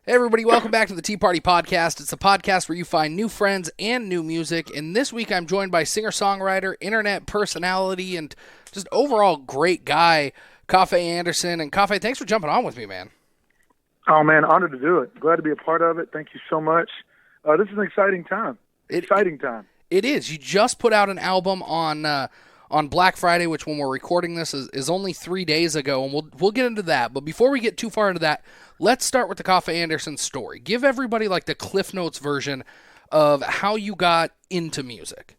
Hey everybody, welcome back to the Tea Party Podcast. It's a podcast where you find new friends and new music. And this week I'm joined by singer-songwriter, internet personality, and just overall great guy, Coffey Anderson. And Coffey, thanks for jumping on with me, man. Oh man, honored to do it. Glad to be a part of it. Thank you so much. This is an exciting time. Exciting time. It is. You just put out an album on Black Friday, which when we're recording this is only 3 days ago, and we'll get into that. But before we get too far into that, let's start with the Coffey Anderson story. Give everybody like the Cliff Notes version of how you got into music.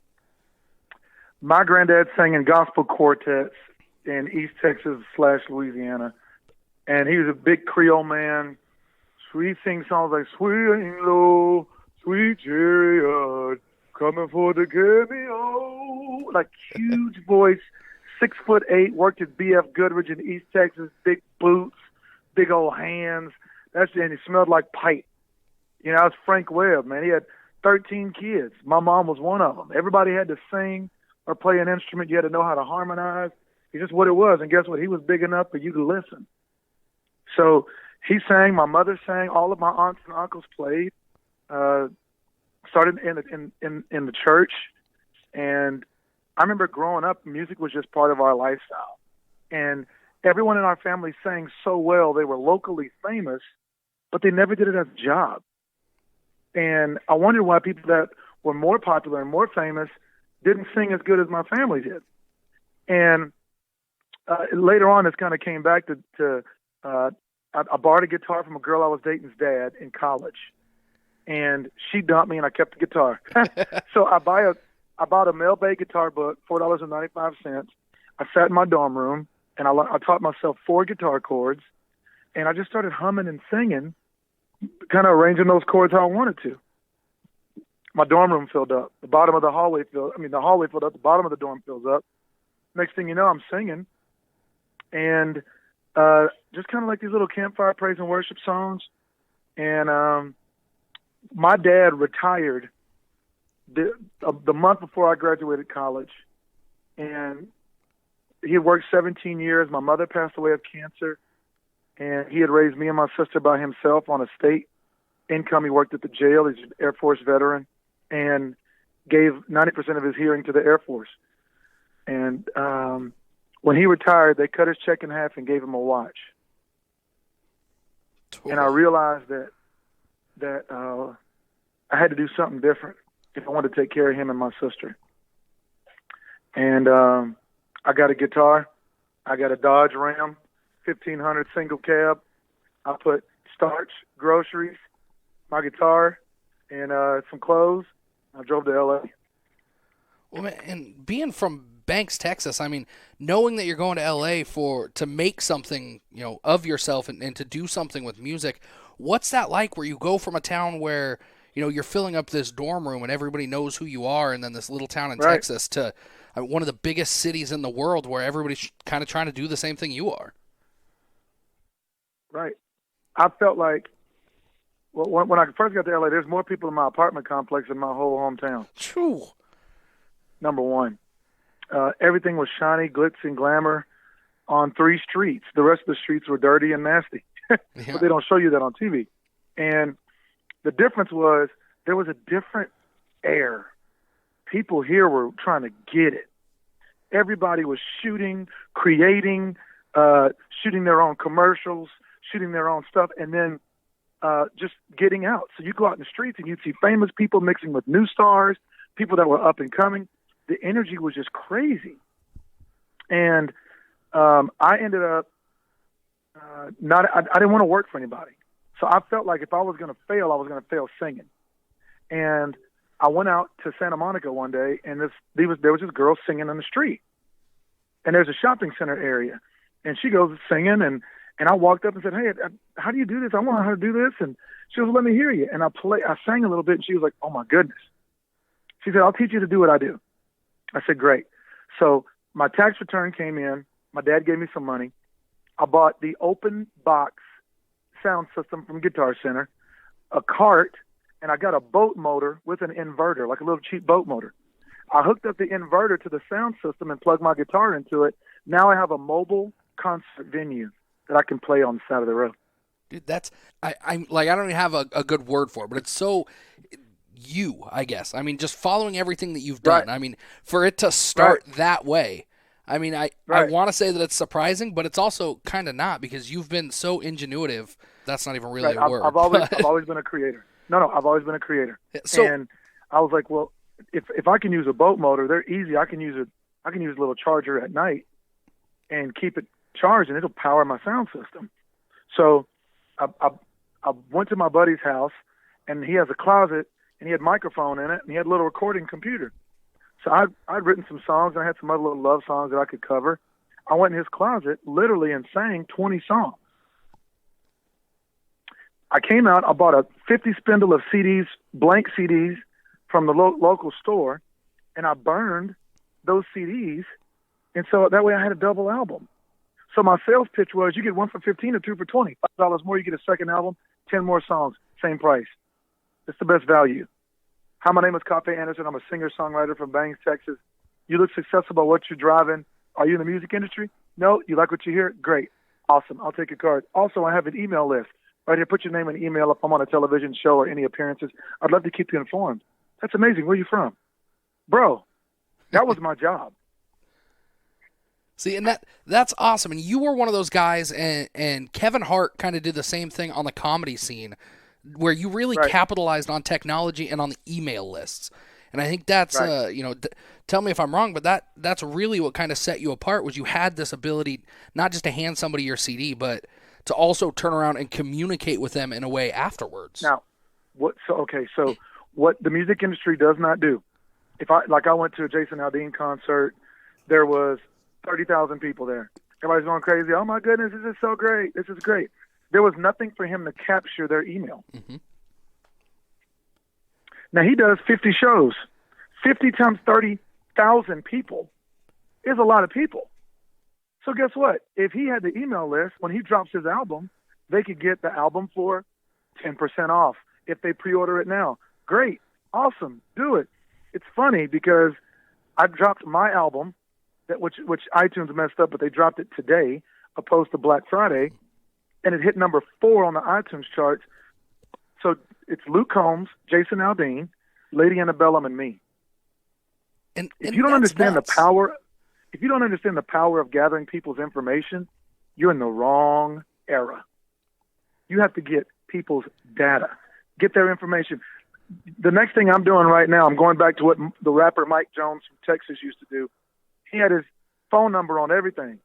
My granddad sang in gospel quartets in East Texas / Louisiana, and he was a big Creole man. So he sing songs like "Swing Low, Sweet Chariot, coming for to get me home," like huge voice, 6'8", worked at B.F. Goodrich in East Texas, big boots, big old hands. And he smelled like pipe. You know, I was Frank Webb, man. He had 13 kids. My mom was one of them. Everybody had to sing or play an instrument. You had to know how to harmonize. It's just what it was. And guess what? He was big enough for you to listen. So he sang. My mother sang. All of my aunts and uncles played. Started in the church, and I remember growing up, music was just part of our lifestyle. And everyone in our family sang so well. They were locally famous, but they never did it as a job. And I wondered why people that were more popular and more famous didn't sing as good as my family did. And later on, this kind of came back to I borrowed a guitar from a girl I was dating's dad in college. And she dumped me, and I kept the guitar. So I bought a Mel Bay guitar book, $4.95. I sat in my dorm room, and I taught myself 4 guitar chords, and I just started humming and singing, kind of arranging those chords how I wanted to. My dorm room filled up. The hallway filled up. The bottom of the dorm fills up. Next thing you know, I'm singing, and just kind of like these little campfire praise and worship songs. And my dad retired the month before I graduated college, and he had worked 17 years. My mother passed away of cancer, and he had raised me and my sister by himself on a state income. He worked at the jail. He's an Air Force veteran, and gave 90% of his hearing to the Air Force. And when he retired, they cut his check in half and gave him a watch. And I realized that I had to do something different if I wanted to take care of him and my sister. And I got a guitar. I got a Dodge Ram, 1500 single cab. I put starch, groceries, my guitar, and some clothes. I drove to L.A. Well, man, and being from Banks, Texas, I mean, knowing that you're going to L.A. to make something, of yourself and to do something with music, what's that like where you go from a town where, you're filling up this dorm room and everybody knows who you are, and then this little town in Texas to one of the biggest cities in the world where everybody's kind of trying to do the same thing you are? Right. I felt like, when I first got to L.A., there's more people in my apartment complex than my whole hometown. True. Number one. Everything was shiny, glitz, and glamour on 3 streets. The rest of the streets were dirty and nasty. But they don't show you that on TV. And the difference was there was a different air. People here were trying to get it. Everybody was shooting, creating, shooting their own commercials, shooting their own stuff, and then just getting out. So you go out in the streets and you'd see famous people mixing with new stars, people that were up and coming. The energy was just crazy. And I ended up I didn't want to work for anybody. So I felt like if I was going to fail, I was going to fail singing. And I went out to Santa Monica one day, and there was this girl singing on the street. And there's a shopping center area. And she goes singing, and I walked up and said, "Hey, how do you do this? I want to know how to do this." And she goes, "Let me hear you." And I sang a little bit, and she was like, "Oh, my goodness." She said, "I'll teach you to do what I do." I said, "Great." So my tax return came in. My dad gave me some money. I bought the open box sound system from Guitar Center, a cart, and I got a boat motor with an inverter, like a little cheap boat motor. I hooked up the inverter to the sound system and plugged my guitar into it. Now I have a mobile concert venue that I can play on the side of the road. Dude, I'm like, I don't even have a good word for it, but it's so you, I guess. I mean, just following everything that you've Right. done. I mean, for it to start that way, I mean, I Right. want to say that it's surprising, but it's also kind of not because you've been so ingenuitive. That's not even really Right. a I've word. I've But always been a creator. No, I've always been a creator. so, And I was like, well, if I can use a boat motor, they're easy. I can use a little charger at night and keep it charged, and it'll power my sound system. So I went to my buddy's house, and he has a closet, and he had a microphone in it, and he had a little recording computer. So I'd written some songs, and I had some other little love songs that I could cover. I went in his closet, literally, and sang 20 songs. I came out, I bought a 50 spindle of CDs, blank CDs, from the local store, and I burned those CDs, and so that way I had a double album. So my sales pitch was, you get one for 15 or two for 20. $5 more, you get a second album, 10 more songs, same price. It's the best value. Hi, my name is Coffey Anderson. I'm a singer-songwriter from Bangs, Texas. You look successful by what you're driving. Are you in the music industry? No? You like what you hear? Great. Awesome. I'll take your card. Also, I have an email list. Right here, put your name and email if I'm on a television show or any appearances. I'd love to keep you informed. That's amazing. Where are you from? Bro, that was my job. see, and that's awesome. And you were one of those guys, and Kevin Hart kind of did the same thing on the comedy scene, where you really Right. capitalized on technology and on the email lists. And I think that's, Right. tell me if I'm wrong, but that's really what kind of set you apart was you had this ability not just to hand somebody your CD, but to also turn around and communicate with them in a way afterwards. Now, so what the music industry does not do, I went to a Jason Aldean concert, there was 30,000 people there. Everybody's going crazy. Oh my goodness, this is so great. This is great. There was nothing for him to capture their email. Mm-hmm. Now he does 50 shows. 50 times 30,000 people is a lot of people. So guess what? If he had the email list, when he drops his album, they could get the album for 10% off if they pre-order it now. Great. Awesome. Do it. It's funny because I dropped my album, which iTunes messed up, but they dropped it today, opposed to Black Friday, and it hit number 4 on the iTunes charts. So it's Luke Combs, Jason Aldean, Lady Antebellum, and me. And If you don't understand nuts. if you don't understand the power of gathering people's information, you're in the wrong era. You have to get people's data, get their information. The next thing I'm doing right now, I'm going back to what the rapper Mike Jones from Texas used to do. He had his phone number on everything,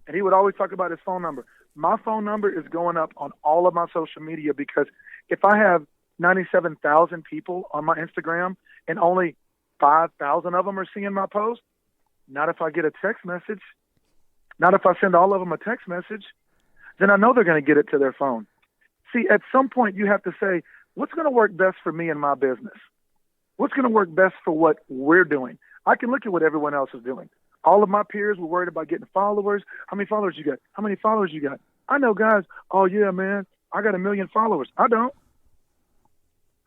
and he would always talk about his phone number. My phone number is going up on all of my social media because if I have 97,000 people on my Instagram and only 5,000 of them are seeing my post, not if I get a text message, not if I send all of them a text message, then I know they're going to get it to their phone. See, at some point you have to say, what's going to work best for me and my business? What's going to work best for what we're doing? I can look at what everyone else is doing. All of my peers were worried about getting followers. How many followers you got? How many followers you got? I know guys, oh yeah, man, I got 1 million followers. I don't.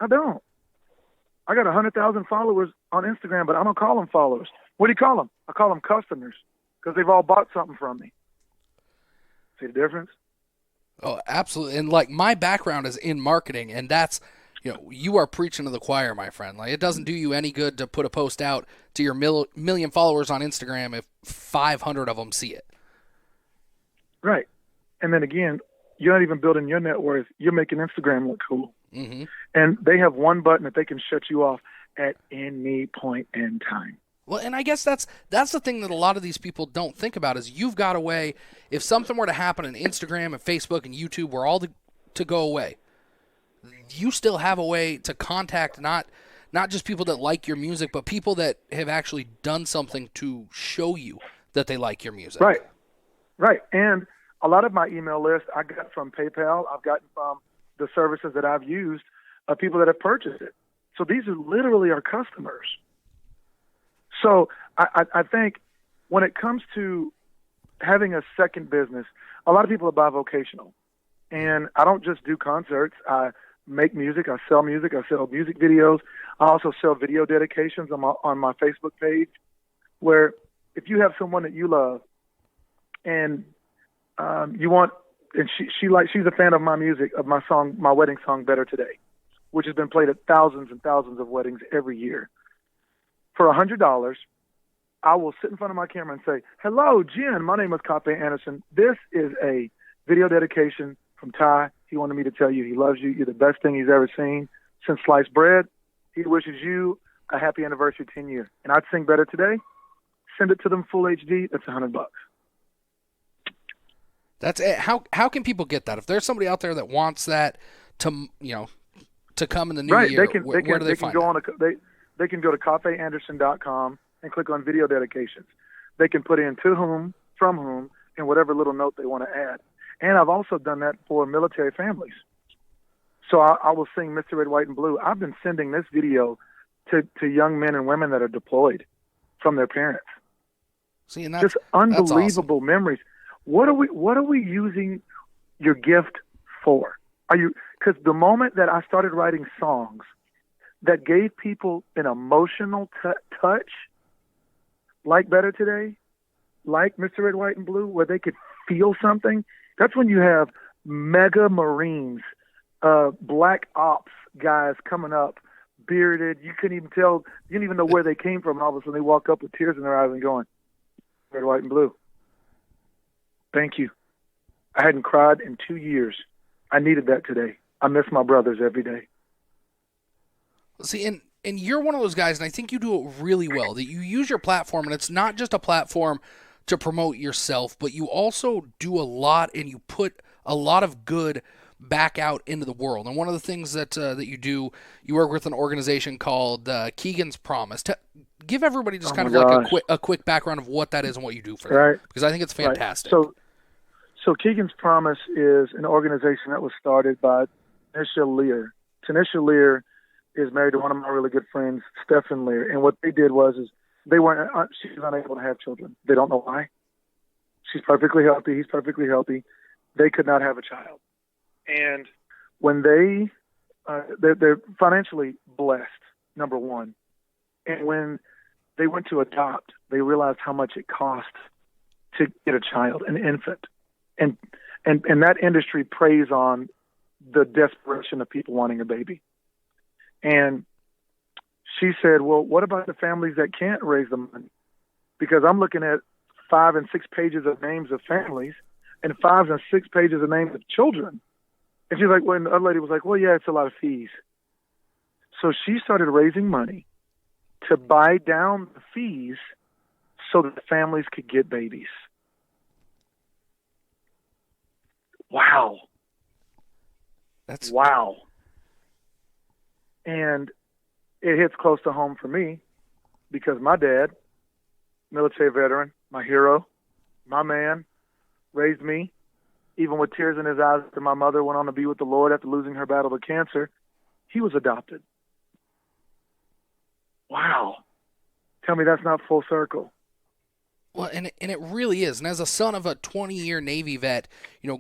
I got 100,000 followers on Instagram, but I don't call them followers. What do you call them? I call them customers because they've all bought something from me. See the difference? Oh, absolutely. And like my background is in marketing, and that's, you are preaching to the choir, my friend. Like it doesn't do you any good to put a post out to your million followers on Instagram if 500 of them see it. Right. And then again, you're not even building your net worth. You're making Instagram look cool. Mm-hmm. And they have one button that they can shut you off at any point in time. Well, and I guess that's the thing that a lot of these people don't think about is you've got a way, if something were to happen on Instagram and Facebook and YouTube were all to go away, you still have a way to contact not just people that like your music, but people that have actually done something to show you that they like your music. Right. And a lot of my email list I got from PayPal. I've gotten from the services that I've used of people that have purchased it. So these are literally our customers. So I think when it comes to having a second business, a lot of people are bivocational. And I don't just do concerts. I make music. I sell music. I sell music videos. I also sell video dedications on my Facebook page, where if you have someone that you love and you want and she's a fan of my music, of my song, my wedding song, Better Today, which has been played at thousands and thousands of weddings every year. For $100, I will sit in front of my camera and say, "Hello, Jen. My name is Coffey Anderson. This is a video dedication from Ty. He wanted me to tell you he loves you. You're the best thing he's ever seen since sliced bread. He wishes you a happy anniversary 10 years." And I'd sing Better Today, send it to them full HD. That's $100. That's it. How can people get that? If there's somebody out there that wants that to come in the new year, where do they find it? They can go to coffeeanderson.com and click on video dedications. They can put in to whom, from whom, and whatever little note they want to add. And I've also done that for military families. So I will sing Mr. Red, White, and Blue. I've been sending this video to young men and women that are deployed from their parents. See, and just unbelievable that's awesome. Memories. What are we using your gift for? Because the moment that I started writing songs that gave people an emotional touch, like Better Today, like Mr. Red, White, and Blue, where they could feel something, that's when you have mega Marines, black ops guys coming up, bearded. You couldn't even know where they came from. All of a sudden they walk up with tears in their eyes and going, "Red, White, and Blue. Thank you. I hadn't cried in 2 years. I needed that today. I miss my brothers every day." See, and you're one of those guys, and I think you do it really well, that you use your platform, and it's not just a platform to promote yourself, but you also do a lot, and you put a lot of good back out into the world. And one of the things that you do, you work with an organization called Keegan's Promise. Give everybody just like a quick background of what that is and what you do for them, right? Because I think it's fantastic. Right. So Keegan's Promise is an organization that was started by Tanisha Lear. Tanisha Lear is married to one of my really good friends, Stephen Lear. And what they did was she was unable to have children. They don't know why. She's perfectly healthy. He's perfectly healthy. They could not have a child. And when they're financially blessed, number one. And when they went to adopt, they realized how much it cost to get a child, an infant. And that industry preys on the desperation of people wanting a baby. And she said, "Well, what about the families that can't raise the money? Because I'm looking at 5 and 6 pages of names of families and 5 and 6 pages of names of children." And she's like, the other lady was like, "Well, yeah, it's a lot of fees." So she started raising money to buy down the fees so that the families could get babies. Wow. Wow. And it hits close to home for me because my dad, military veteran, my hero, my man, raised me, even with tears in his eyes after my mother went on to be with the Lord after losing her battle to cancer. He was adopted. Wow. Tell me that's not full circle. Well, and it really is. And as a son of a 20-year Navy vet,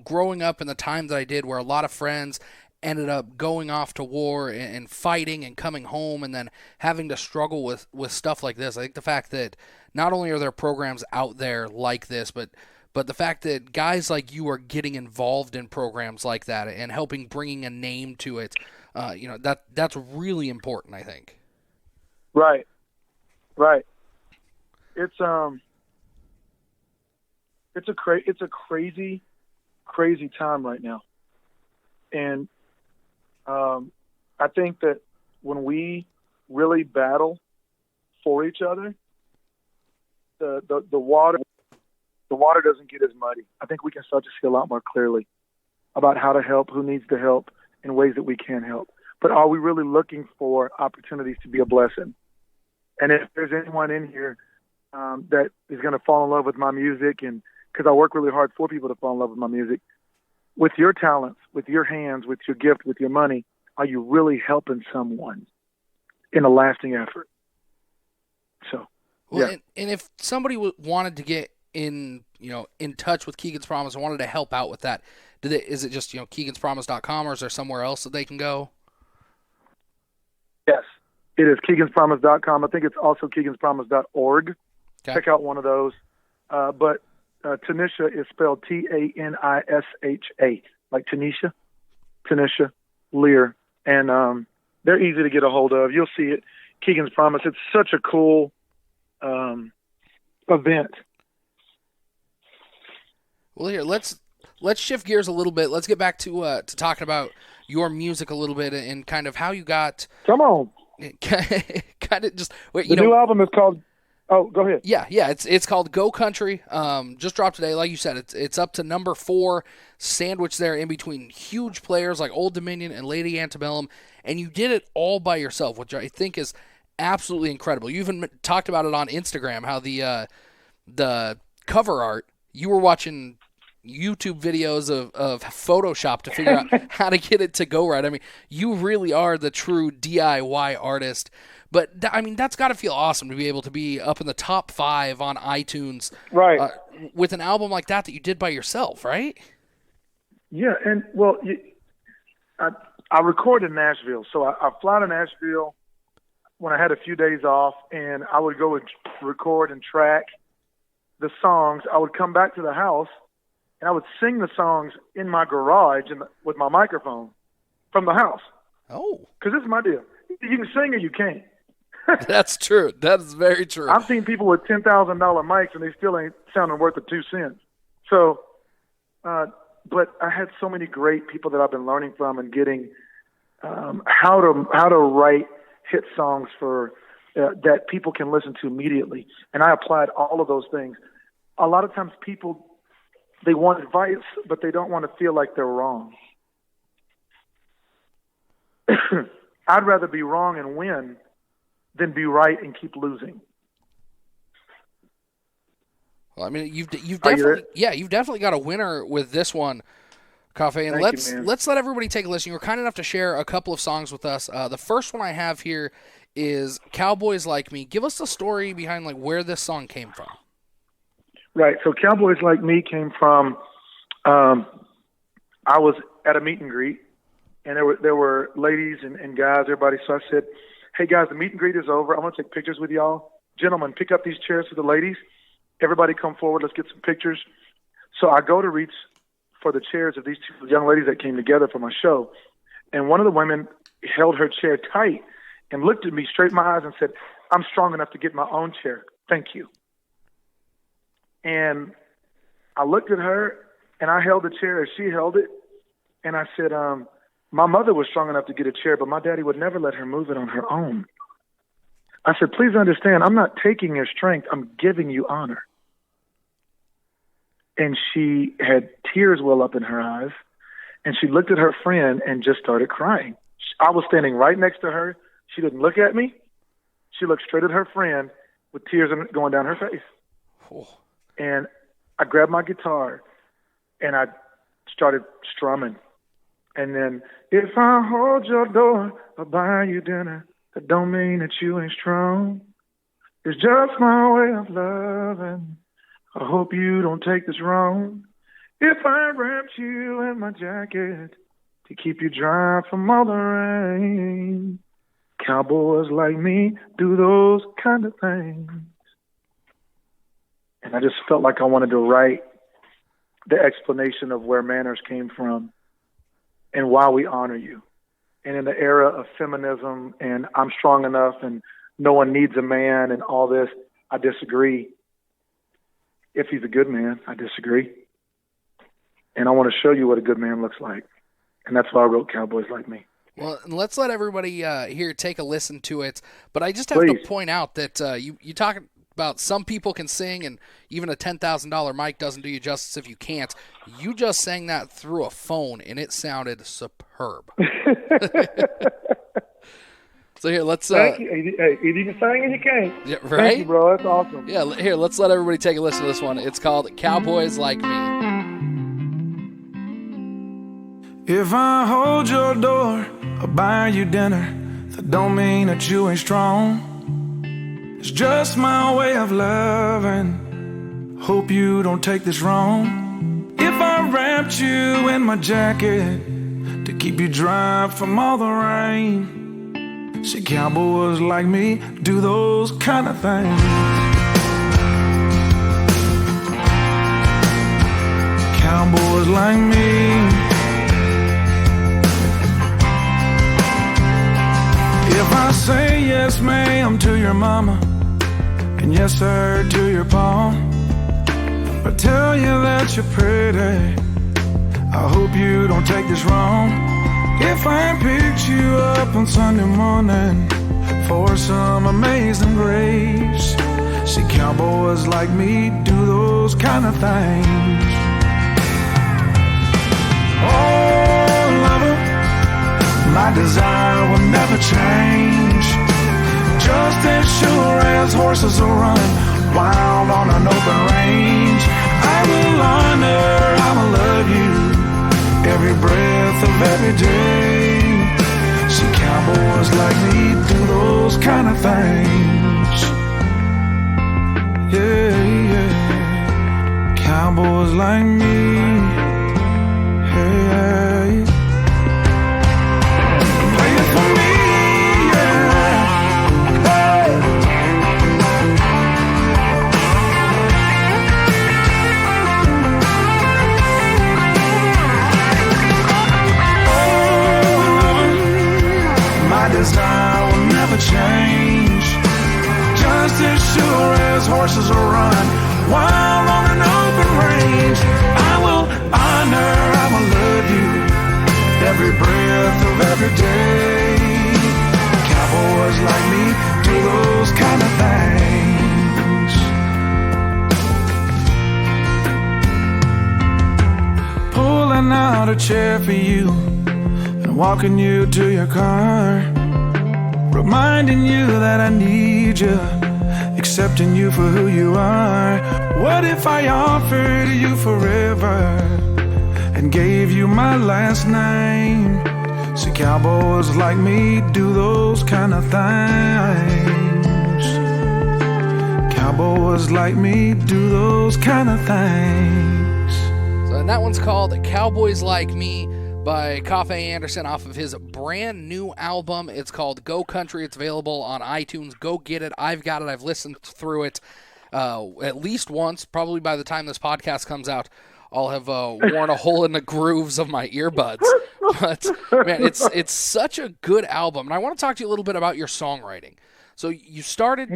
growing up in the time that I did where a lot of friends ended up going off to war and fighting and coming home and then having to struggle with stuff like this, I think the fact that not only are there programs out there like this, but the fact that guys like you are getting involved in programs like that and helping bringing a name to it, that's really important, I think. Right. It's a crazy time right now, and I think that when we really battle for each other, the water doesn't get as muddy. I think we can start to see a lot more clearly about how to help, who needs to help, in ways that we can help. But are we really looking for opportunities to be a blessing? And if there's anyone in here that is going to fall in love with my music, and because I work really hard for people to fall in love with my music, with your talents, with your hands, with your gift, with your money, are you really helping someone in a lasting effort? So, well, yeah. And if somebody wanted to get in touch with Keegan's Promise and wanted to help out with that, is it just keeganspromise.com, or is there somewhere else that they can go? Yes, it is keeganspromise.com. I think it's also keeganspromise.org. Okay. Check out one of those. But Tanisha is spelled Tanisha, like Tanisha Lear. And they're easy to get a hold of. You'll see it. Keegan's Promise. It's such a cool event. Well, here, let's shift gears a little bit. Let's get back to talking about your music a little bit and kind of how you got. Come on. Kind of just the new album is called. Oh, go ahead. Yeah. It's called Go Country. Just dropped today, like you said. It's up to number 4, sandwiched there in between huge players like Old Dominion and Lady Antebellum, and you did it all by yourself, which I think is absolutely incredible. You even talked about it on Instagram, how the cover art. You were watching YouTube videos of Photoshop to figure out how to get it to go right. I mean, you really are the true DIY artist. But, I mean, that's got to feel awesome to be able to be up in the top 5 on iTunes right, with an album like that you did by yourself, right? Yeah, and, well, I record in Nashville. So I fly to Nashville when I had a few days off, and I would go and record and track the songs. I would come back to the house, and I would sing the songs in my garage with my microphone from the house. Oh. Because this is my deal. You can sing or you can't. That's true. That is very true. I've seen people with $10,000 mics, and they still ain't sounding worth the 2 cents. So, but I had so many great people that I've been learning from and getting how to write hit songs for that people can listen to immediately. And I applied all of those things. A lot of times people, they want advice, but they don't want to feel like they're wrong. I'd rather be wrong and win than be right and keep losing. Well, I mean, you've definitely got a winner with this one, Coffey. And let's let everybody take a listen. You were kind enough to share a couple of songs with us. The first one I have here is Cowboys Like Me. Give us the story behind like where this song came from. Right. So Cowboys Like Me came from I was at a meet and greet, and there were ladies and guys, everybody. So I said, hey, guys, the meet and greet is over. I want to take pictures with y'all. Gentlemen, pick up these chairs for the ladies. Everybody come forward. Let's get some pictures. So I go to reach for the chairs of these 2 young ladies that came together for my show. And one of the women held her chair tight and looked at me straight in my eyes and said, I'm strong enough to get my own chair. Thank you. And I looked at her, and I held the chair as she held it. And I said, my mother was strong enough to get a chair, but my daddy would never let her move it on her own. I said, please understand, I'm not taking your strength. I'm giving you honor. And she had tears well up in her eyes, and she looked at her friend and just started crying. I was standing right next to her. She didn't look at me. She looked straight at her friend with tears going down her face. Oh. And I grabbed my guitar, and I started strumming. And then, if I hold your door, I'll buy you dinner. That don't mean that you ain't strong. It's just my way of loving. I hope you don't take this wrong. If I wrapped you in my jacket to keep you dry from all the rain. Cowboys like me do those kind of things. And I just felt like I wanted to write the explanation of where manners came from and why we honor you. And in the era of feminism and I'm strong enough and no one needs a man and all this, I disagree. If he's a good man, I disagree. And I want to show you what a good man looks like. And that's why I wrote Cowboys Like Me. Well, let's let everybody here take a listen to it. But I just have to point out that you talk about some people can sing, and even a $10,000 mic doesn't do you justice if you can't. You just sang that through a phone, and it sounded superb. So here, let's. Thank you. Hey, you can sing and you can't. Yeah, right? Thank you, bro. That's awesome. Yeah, here, let's let everybody take a listen to this one. It's called Cowboys Like Me. If I hold your door or buy you dinner, that don't mean that you ain't strong. It's just my way of loving. Hope you don't take this wrong. If I wrapped you in my jacket to keep you dry from all the rain. See, cowboys like me do those kind of things. like me. If I say yes, ma'am, to your mama, and yes, sir, to your pa, but tell you that you're pretty, I hope you don't take this wrong. If I picked you up on Sunday morning for some amazing grace, see, cowboys like me do those kind of things. Oh, lover, my desire will never change. Just as sure as horses are running wild on an open range, I will honor, I will love you every breath of every day. See, cowboys like me do those kind of things. Yeah, yeah. Cowboys like me. Hey, play it for me, yeah. Hey. My desire will never change. Just as sure as horses will run wild on an open range, I will honor, I will love you every breath of every day. Cowboys like me do those kind of things. Pulling out a chair for you and walking you to your car, reminding you that I need you, accepting you for who you are. What if I offered you forever and gave you my last name? See, cowboys like me do those kind of things. Cowboys like me do those kind of things. So, and that one's called Cowboys Like Me by Coffey Anderson off of his brand new album. It's called Go Country. It's available on iTunes. Go get it. I've got it. I've listened through it at least once. Probably by the time this podcast comes out, I'll have worn a hole in the grooves of my earbuds. But man, it's such a good album. And I want to talk to you a little bit about your songwriting. So you started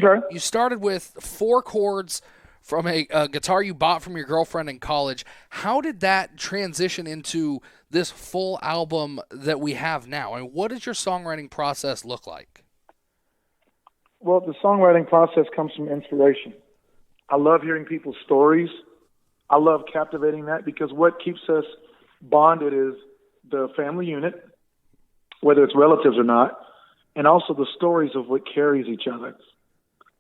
with 4 chords from a guitar you bought from your girlfriend in college. How did that transition into this full album that we have now? And what does your songwriting process look like? Well, the songwriting process comes from inspiration. I love hearing people's stories. I love captivating that, because what keeps us bonded is the family unit, whether it's relatives or not, and also the stories of what carries each other.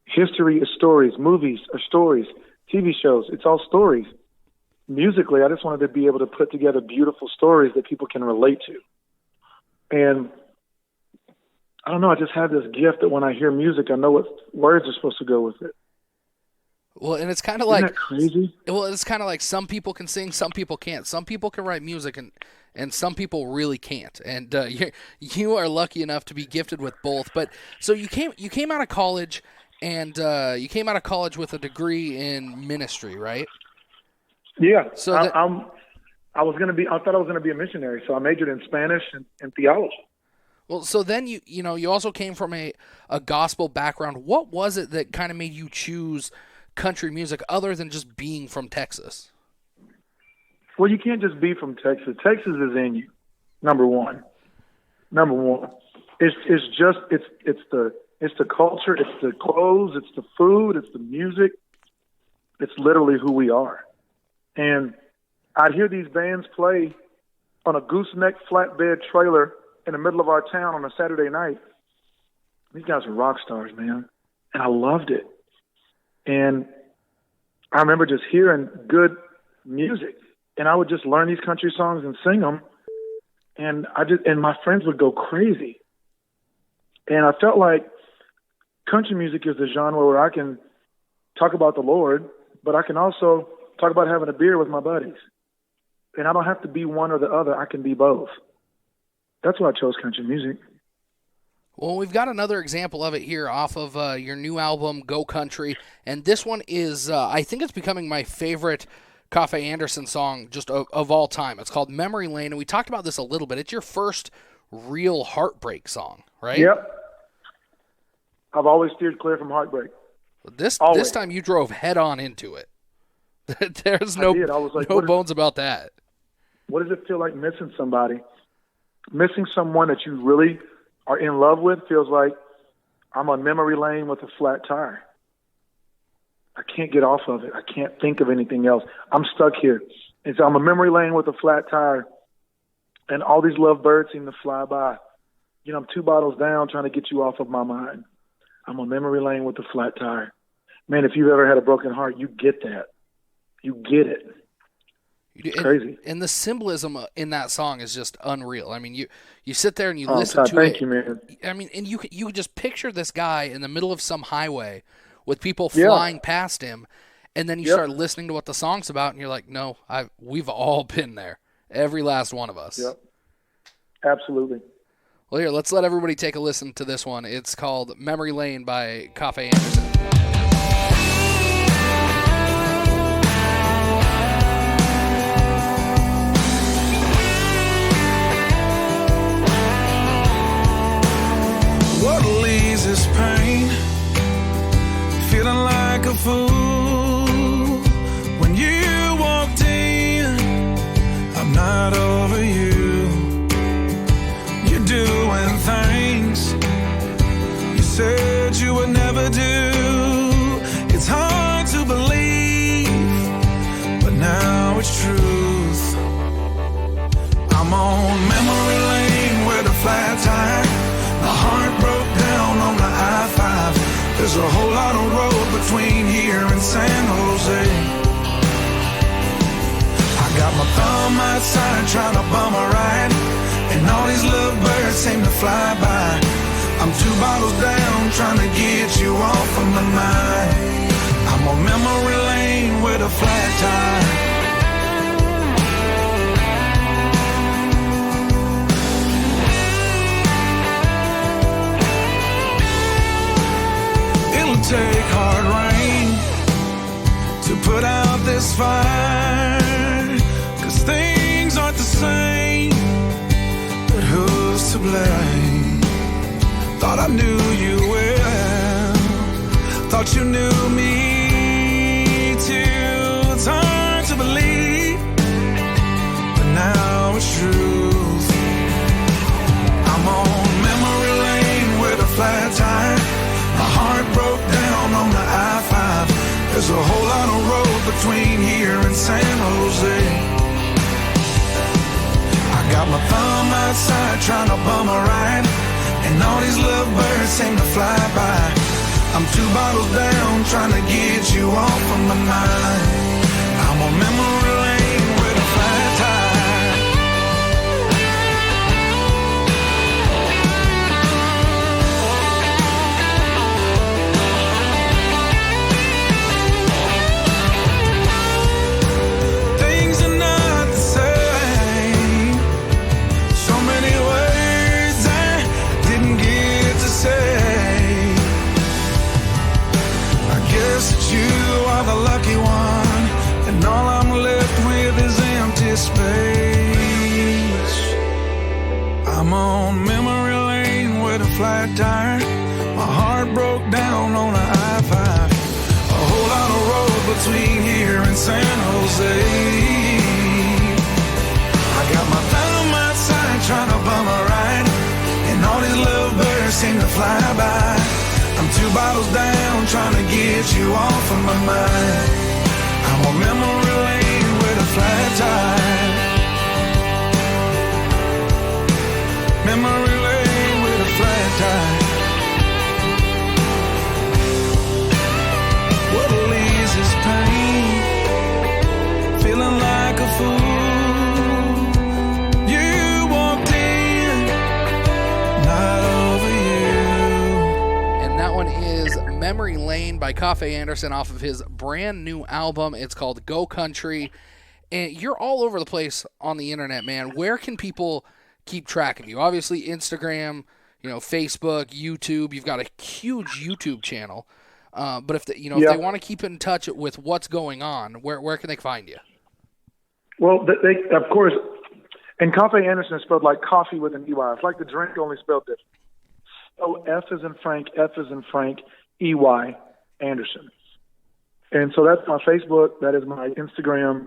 History is stories. Movies are stories. TV shows, it's all stories. Musically, I just wanted to be able to put together beautiful stories that people can relate to. And I don't know, I just have this gift that when I hear music, I know what words are supposed to go with it. Well, and it's kind of like, isn't that crazy? Well, it's kind of like some people can sing, some people can't. Some people can write music, and some people really can't. And you are lucky enough to be gifted with both. But so you came out of college, and you came out of college with a degree in ministry, right? Yeah. So I thought I was going to be a missionary, so I majored in Spanish and theology. Well, so then you also came from a gospel background. What was it that kind of made you choose country music other than just being from Texas? Well, you can't just be from Texas. Texas is in you. Number one. It's the culture, it's the clothes, it's the food, it's the music. It's literally who we are. And I'd hear these bands play on a gooseneck flatbed trailer in the middle of our town on a Saturday night. These guys are rock stars, man. And I loved it. And I remember just hearing good music, and I would just learn these country songs and sing them. And my friends would go crazy. And I felt like country music is the genre where I can talk about the Lord, but I can also talk about having a beer with my buddies. And I don't have to be one or the other. I can be both. That's why I chose country music. Well, we've got another example of it here off of your new album, Go Country. And this one is, I think it's becoming my favorite Coffey Anderson song just of all time. It's called Memory Lane, and we talked about this a little bit. It's your first real heartbreak song, right? Yep. I've always steered clear from heartbreak. This time you drove head on into it. There's no bones about that. What does it feel like missing somebody? Missing someone that you really are in love with feels like I'm on memory lane with a flat tire. I can't get off of it. I can't think of anything else. I'm stuck here. And so I'm a memory lane with a flat tire, and all these lovebirds seem to fly by. You know, I'm 2 bottles down trying to get you off of my mind. I'm on memory lane with a flat tire. Man, if you've ever had a broken heart, you get that. You get it. It's crazy. And the symbolism in that song is just unreal. I mean, you sit there and you listen to it. Thank you, man. I mean, and you just picture this guy in the middle of some highway with people flying past him, and then you start listening to what the song's about, and you're like, no, we've all been there. Every last one of us. Yep. Absolutely. Well, here, let's let everybody take a listen to this one. It's called Memory Lane by Coffey Anderson. What leaves is pain, feeling like a fool. When you walked in, I'm not over you. You're doing things you said you would never do. It's hard to believe, but now it's truth. I'm on memory lane with a flat tire. My heart broke down on the I-5. There's a whole lot of road between here and San Jose. I got my thumb outside trying to bum a ride, and all these little birds seem to fly by. I'm 2 bottles down trying to get you off of my mind. I'm on memory lane with a flat tire. Take hard rain to put out this fire, 'cause things aren't the same, but who's to blame? Thought I knew you well, thought you knew me too. It's hard to believe, but now it's truth. I'm on memory lane with a flat tire. My heart broke down on the I-5. There's a whole lot of road between here and San Jose. I got my thumb outside trying to bum a ride, and all these little birds seem to fly by. I'm 2 bottles down trying to get you off of my mind. I'm on memory lane with a flat tire. The lucky one, and all I'm left with is empty space. I'm on memory lane with a flat tire. My heart broke down on the I-5. A whole lot of road between here and San Jose. I got my thumb outside trying to bum a ride, and all these little birds seem to fly by. I'm 2 bottles down trying to get you off of my mind. I'm on memory lane with a flat tire. Memory lane with a flat tire. What leaves is pain, feeling like a fool. You walked in, not over you. That one is Memory Lane by Coffey Anderson off of his brand new album. It's called Go Country. And you're all over the place on the internet, man. Where can people keep track of you? Obviously, Instagram, Facebook, YouTube. You've got a huge YouTube channel. But if they want to keep in touch with what's going on, where can they find you? Well, they of course, and Coffey Anderson is spelled like coffee with an EY. It's like the drink only spelled different. So F is in Frank, F is in Frank, EY Anderson. And so that's my Facebook. That is my Instagram.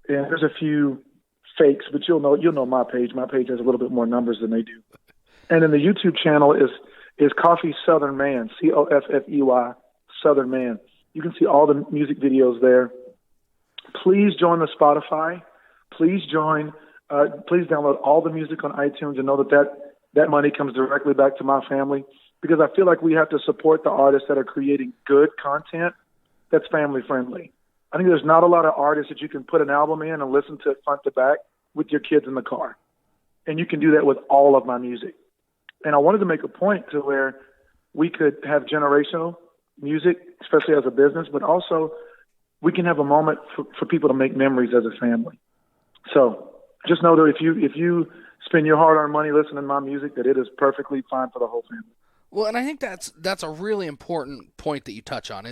And there's a few fakes, but you'll know my page. My page has a little bit more numbers than they do. And then the YouTube channel is Coffey Southern Man, Coffey Southern Man. You can see all the music videos there. Please join the Spotify. Please join. Please download all the music on iTunes and know that money comes directly back to my family, because I feel like we have to support the artists that are creating good content that's family friendly. I think there's not a lot of artists that you can put an album in and listen to it front to back with your kids in the car. And you can do that with all of my music. And I wanted to make a point to where we could have generational music, especially as a business, but also we can have a moment for people to make memories as a family. So just know that if you spend your hard-earned money listening to my music, that it is perfectly fine for the whole family. Well, and I think that's a really important point that you touch on,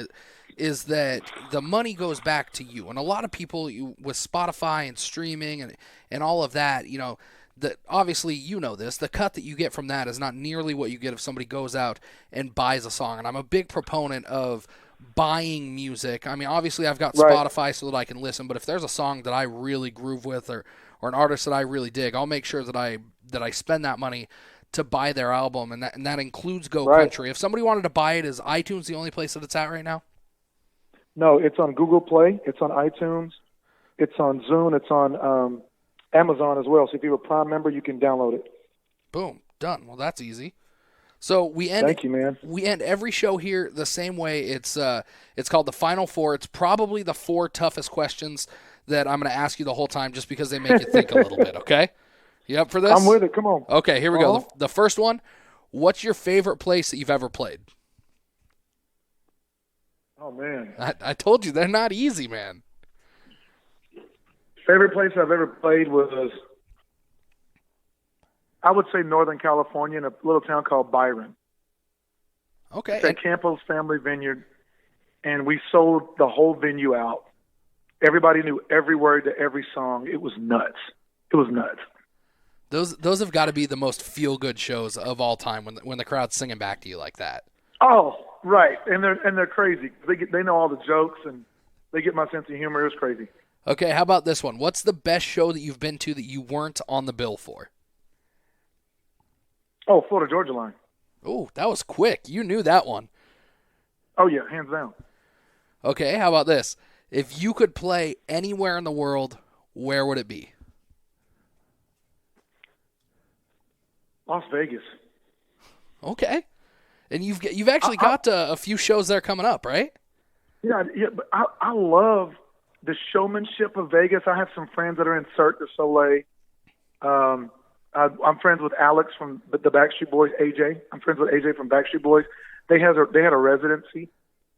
is that the money goes back to you. And a lot of people with Spotify and streaming and all of that, that obviously you know this, the cut that you get from that is not nearly what you get if somebody goes out and buys a song. And I'm a big proponent of buying music. I mean, obviously I've got Spotify so that I can listen, but if there's a song that I really groove with or an artist that I really dig, I'll make sure that I spend that money to buy their album, and that includes Go Country. If somebody wanted to buy it, is iTunes the only place that it's at right now? No, it's on Google Play, it's on iTunes, it's on Zune, it's on Amazon as well. So if you're a Prime member, you can download it. Boom, done. Well, that's easy. So we end. Thank you, man. We end every show here the same way. It's called the Final Four. It's probably the 4 toughest questions that I'm going to ask you the whole time, just because they make you think a little bit. Okay, you up for this? I'm with it. Come on. Okay, here we go. The first one. What's your favorite place that you've ever played? Oh man, I told you they're not easy, man. Favorite place I've ever played was, I would say, Northern California, in a little town called Byron. Okay. It's at Campos Family Vineyard, and we sold the whole venue out. Everybody knew every word to every song. It was nuts. It was nuts. Those have got to be the most feel-good shows of all time when the crowd's singing back to you like that. Oh, right. And they're crazy. They know all the jokes, and they get my sense of humor. It was crazy. Okay, how about this one? What's the best show that you've been to that you weren't on the bill for? Oh, Florida Georgia Line. Oh, that was quick. You knew that one. Oh, yeah, hands down. Okay, how about this? If you could play anywhere in the world, where would it be? Las Vegas. Okay. And you've actually got a few shows there coming up, right? Yeah, but I love the showmanship of Vegas. I have some friends that are in Cirque du Soleil. I'm friends with Alex from the Backstreet Boys, AJ. I'm friends with AJ from Backstreet Boys. They had a residency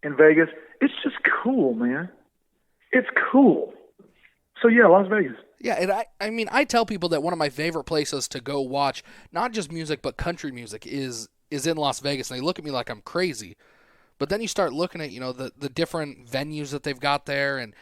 in Vegas. It's just cool, man. It's cool. So, yeah, Las Vegas. Yeah, and I tell people that one of my favorite places to go watch, not just music, but country music, is in Las Vegas. And they look at me like I'm crazy. But then you start looking at, the different venues that they've got there. And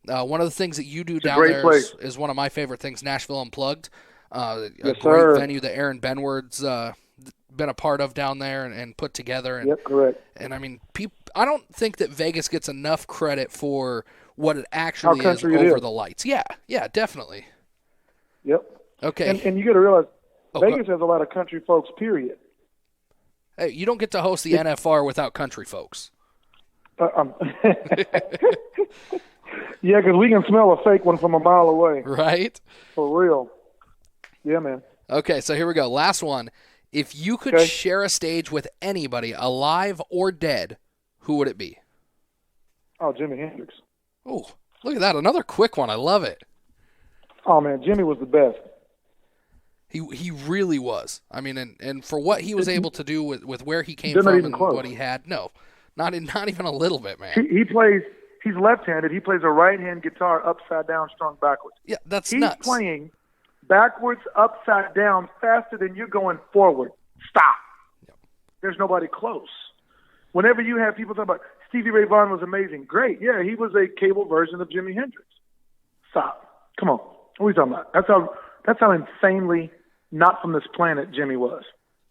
one of the things that you do down there is one of my favorite things, Nashville Unplugged. A great venue that Aaron Benward's been a part of down there and put together. And, yep, correct. And, I don't think that Vegas gets enough credit for what it actually is over the lights. Yeah, definitely. Yep. Okay. And you got to realize, Vegas has a lot of country folks, period. Hey, you don't get to host the NFR without country folks. Yeah, because we can smell a fake one from a mile away. Right? For real. Yeah, man. Okay, so here we go. Last one. If you could share a stage with anybody, alive or dead, who would it be? Oh, Jimi Hendrix. Oh, look at that. Another quick one. I love it. Oh, man, Jimmy was the best. He really was. And for what he was able to do with where he came from and what he had, no, not even a little bit, man. He's left-handed. He plays a right-hand guitar upside down, strung backwards. Yeah, that's nuts. He's playing backwards, upside down, faster than you're going forward. Stop. Yep. There's nobody close. Whenever you have people talk about Stevie Ray Vaughan was amazing, great. Yeah, he was a cable version of Jimi Hendrix. Stop. Come on. What are we talking about? That's how insanely not from this planet Jimmy was.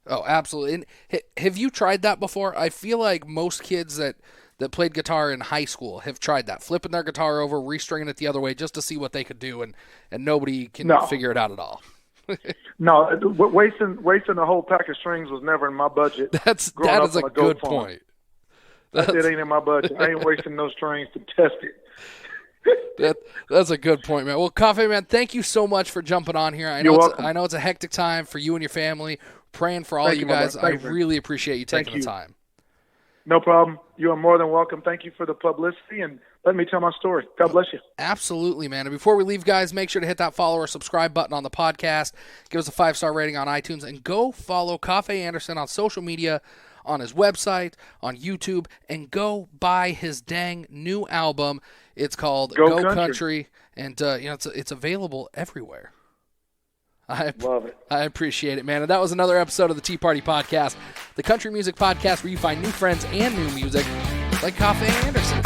Oh, absolutely. And have you tried that before? I feel like most kids that played guitar in high school have tried that, flipping their guitar over, restringing it the other way just to see what they could do, and nobody can figure it out at all. No, wasting a whole pack of strings was never in my budget. That is a good point. It ain't in my budget. I ain't wasting those strings to test it. That's a good point, man. Well, Coffey, man, thank you so much for jumping on here. You're welcome. I know it's a hectic time for you and your family. Praying for all you guys. I really appreciate you taking the time. No problem. You are more than welcome. Thank you for the publicity, and let me tell my story. God bless you. Absolutely, man. And before we leave, guys, make sure to hit that follow or subscribe button on the podcast. Give us a 5-star rating on iTunes, and go follow Coffey Anderson on social media, on his website, on YouTube, and go buy his dang new album. It's called Go Country, and it's available everywhere. I love it. I appreciate it, man. And that was another episode of the Tea Party Podcast, the country music podcast where you find new friends and new music like Coffey Anderson.